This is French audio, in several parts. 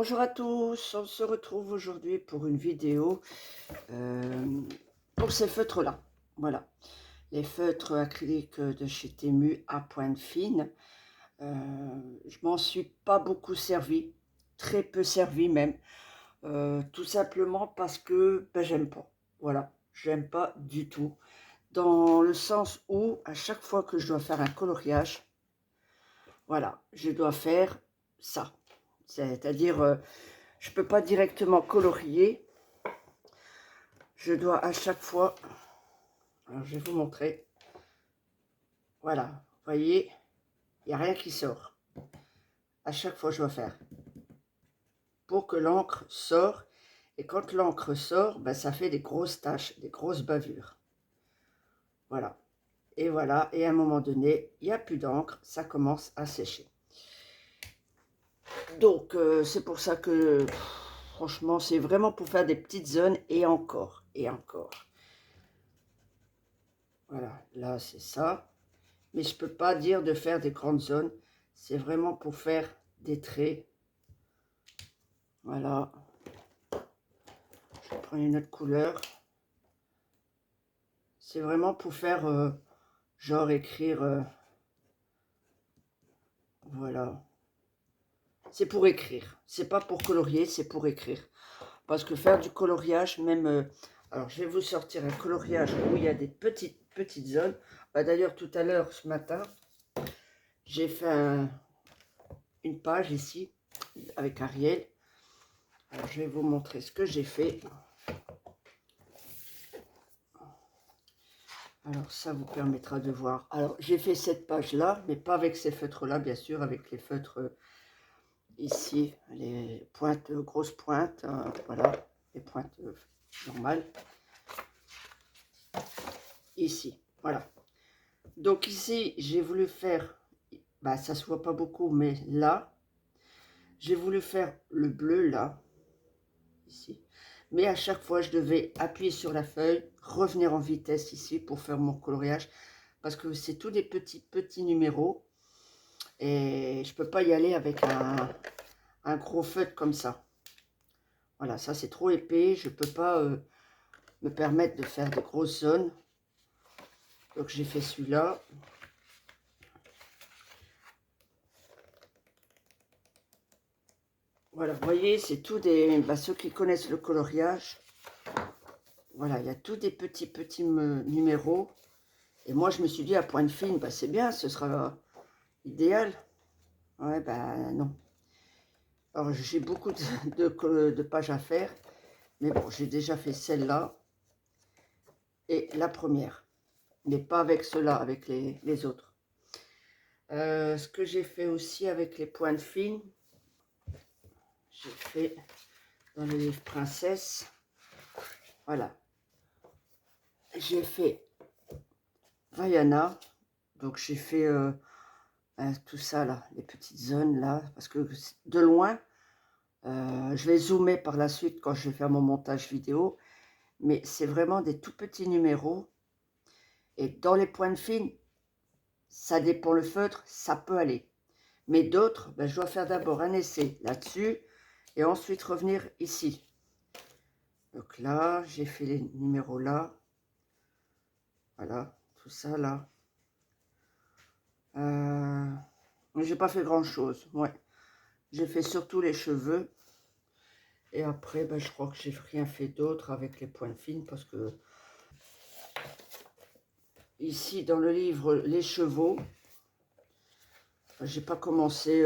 Bonjour à tous, on se retrouve aujourd'hui pour une vidéo pour ces feutres-là. Voilà, les feutres acryliques de chez Temu à pointe fine. Je m'en suis pas beaucoup servi, très peu servi même, tout simplement parce que ben, j'aime pas. Voilà, j'aime pas du tout. Dans le sens où, à chaque fois que je dois faire un coloriage, voilà, je dois faire ça. C'est-à-dire, je peux pas directement colorier. Je dois à chaque fois, alors je vais vous montrer, voilà, vous voyez, il n'y a rien qui sort. À chaque fois, je dois faire pour que l'encre sort. Et quand l'encre sort, ben, ça fait des grosses taches, des grosses bavures. Voilà. Et voilà, et à un moment donné, il n'y a plus d'encre, ça commence à sécher. Donc, c'est pour ça que, franchement, c'est vraiment pour faire des petites zones, et encore, et encore. Voilà, là, c'est ça. Mais je ne peux pas dire de faire des grandes zones. C'est vraiment pour faire des traits. Voilà. Je prends une autre couleur. C'est vraiment pour faire, genre écrire. Voilà. C'est pour écrire. C'est pas pour colorier, c'est pour écrire. Parce que faire du coloriage, même... alors, je vais vous sortir un coloriage où il y a des petites zones. Bah, d'ailleurs, tout à l'heure, ce matin, j'ai fait une page ici, avec Ariel. Alors, je vais vous montrer ce que j'ai fait. Alors, ça vous permettra de voir. Alors, j'ai fait cette page-là, mais pas avec ces feutres-là, bien sûr, avec les feutres ici, les pointes, grosses pointes, voilà, les pointes normales. Ici, voilà. Donc ici, j'ai voulu faire, bah, ça se voit pas beaucoup, mais là, j'ai voulu faire le bleu, là, ici. Mais à chaque fois, je devais appuyer sur la feuille, revenir en vitesse ici pour faire mon coloriage, parce que c'est tous des petits numéros. Et je peux pas y aller avec un gros feutre comme ça. Voilà, ça c'est trop épais. Je peux pas me permettre de faire des grosses zones. Donc j'ai fait celui-là. Voilà, vous voyez, c'est tout des... Bah, ceux qui connaissent le coloriage, voilà, il y a tous des petits numéros. Et moi, je me suis dit, à pointe fine, bah, c'est bien, ce sera idéal. Ouais, ben non. Alors, j'ai beaucoup de pages à faire. Mais bon, j'ai déjà fait celle-là et la première. Mais pas avec cela, avec les autres. Ce que j'ai fait aussi avec les pointes fines, j'ai fait dans le livre Princesse. Voilà. J'ai fait Vaiana. Donc, j'ai fait tout ça, là, les petites zones, là. Parce que de loin, je vais zoomer par la suite quand je vais faire mon montage vidéo. Mais c'est vraiment des tout petits numéros. Et dans les pointes fines, ça dépend le feutre, ça peut aller. Mais d'autres, ben, je dois faire d'abord un essai là-dessus et ensuite revenir ici. Donc là, j'ai fait les numéros là. Voilà, tout ça là. J'ai pas fait grand-chose. Ouais. J'ai fait surtout les cheveux. Et après, ben, je crois que j'ai rien fait d'autre avec les pointes fines parce que ici, dans le livre Les chevaux, j'ai pas commencé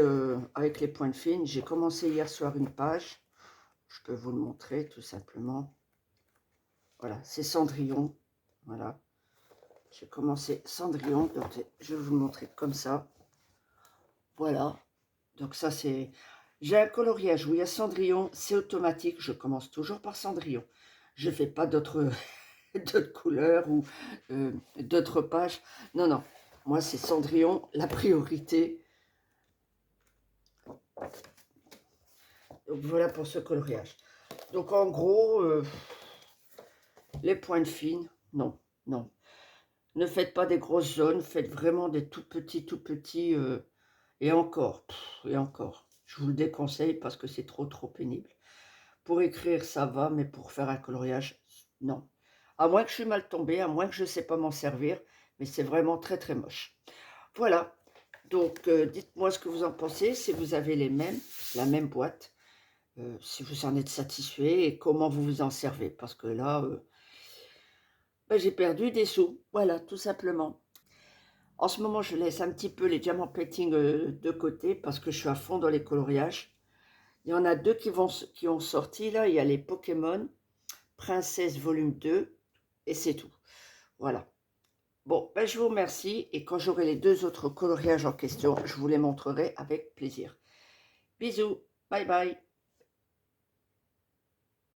avec les pointes fines. J'ai commencé hier soir une page. Je peux vous le montrer tout simplement. Voilà, c'est Cendrillon. Voilà. J'ai commencé Cendrillon. Donc, je vais vous le montrer comme ça. Voilà. Donc ça, c'est... J'ai un coloriage où il y a Cendrillon. C'est automatique. Je commence toujours par Cendrillon. Je ne fais pas d'autres d'autres couleurs ou d'autres pages. Non, non. Moi, c'est Cendrillon, la priorité. Donc, voilà pour ce coloriage. Donc, en gros, les pointes fines, non, non. Ne faites pas des grosses zones, faites vraiment des tout petits, et encore, et encore. Je vous le déconseille parce que c'est trop pénible. Pour écrire, ça va, mais pour faire un coloriage, non. À moins que je suis mal tombée, à moins que je ne sais pas m'en servir, mais c'est vraiment très moche. Voilà, donc dites-moi ce que vous en pensez, si vous avez la même boîte, si vous en êtes satisfait et comment vous vous en servez. Parce que là, ben, j'ai perdu des sous, voilà, tout simplement. En ce moment, je laisse un petit peu les diamant painting de côté parce que je suis à fond dans les coloriages. Il y en a deux qui ont sorti, là. Il y a les Pokémon Princesse volume 2 et c'est tout. Voilà. Bon, ben, je vous remercie et quand j'aurai les deux autres coloriages en question, je vous les montrerai avec plaisir. Bisous, bye bye.